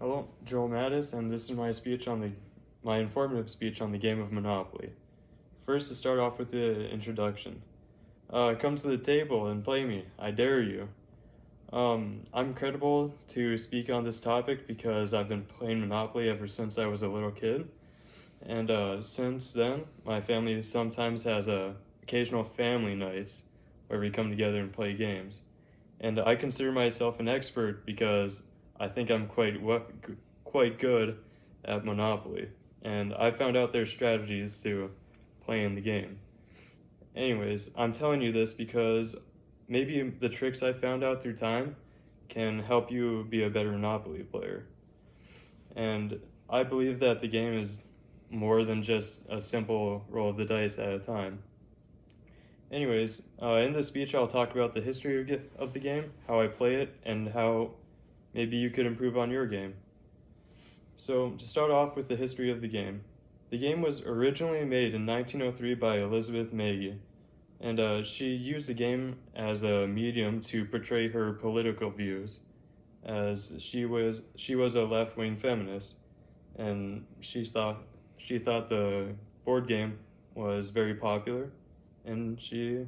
Hello, Joel Mattis, and this is my informative speech on the game of Monopoly. First, to start off with the introduction. Come to the table and play me. I dare you. I'm credible to speak on this topic because I've been playing Monopoly ever since I was a little kid, and since then, my family sometimes has occasional family nights where we come together and play games. And I consider myself an expert because I think I'm quite good at Monopoly, and I found out their strategies to play in the game. Anyways, I'm telling you this because maybe the tricks I found out through time can help you be a better Monopoly player. And I believe that the game is more than just a simple roll of the dice at a time. Anyways, in this speech, I'll talk about the history of the game, how I play it, and how maybe you could improve on your game. So, to start off with the history of the game was originally made in 1903 by Elizabeth Magie, and she used the game as a medium to portray her political views, as she was a left-wing feminist, and she thought the board game was very popular, and she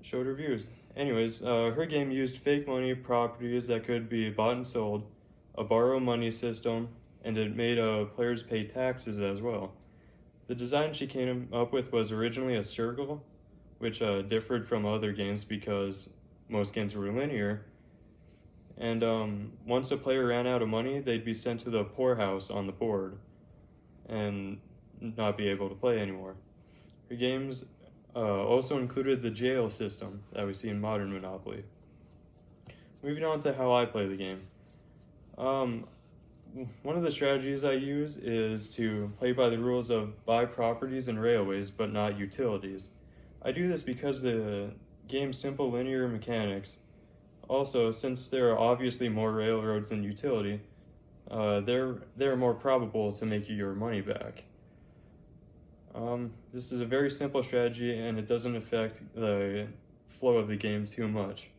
showed her views. Anyways, her game used fake money properties that could be bought and sold, a borrow money system, and it made players pay taxes as well. The design she came up with was originally a circle, which differed from other games because most games were linear. And once a player ran out of money, they'd be sent to the poorhouse on the board and not be able to play anymore. Her games also included the jail system that we see in modern Monopoly. Moving on to how I play the game. One of the strategies I use is to play by the rules of buy properties and railways, but not utilities. I do this because the game's simple linear mechanics. Also, since there are obviously more railroads than utility, they're more probable to make you your money back. This is a very simple strategy and it doesn't affect the flow of the game too much.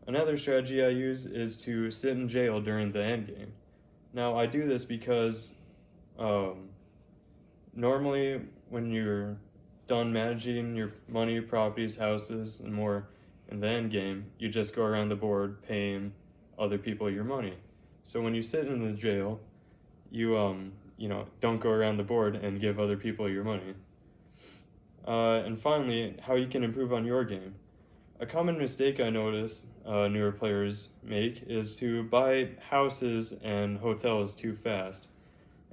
Another strategy I use is to sit in jail during the endgame. Now, I do this because normally when you're done managing your money, properties, houses, and more in the endgame, you just go around the board paying other people your money. So when you sit in the jail, you don't go around the board and give other people your money. And finally, how you can improve on your game. A common mistake I notice newer players make is to buy houses and hotels too fast.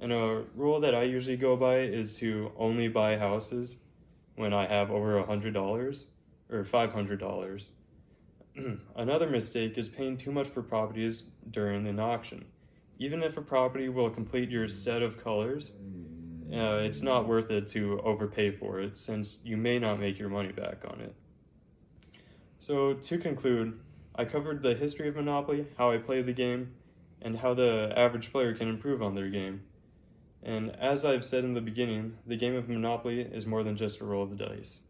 And a rule that I usually go by is to only buy houses when I have over $100 or $500. Another mistake is paying too much for properties during an auction. Even if a property will complete your set of colors, it's not worth it to overpay for it since you may not make your money back on it. So to conclude, I covered the history of Monopoly, how I play the game, and how the average player can improve on their game. And as I've said in the beginning, the game of Monopoly is more than just a roll of the dice.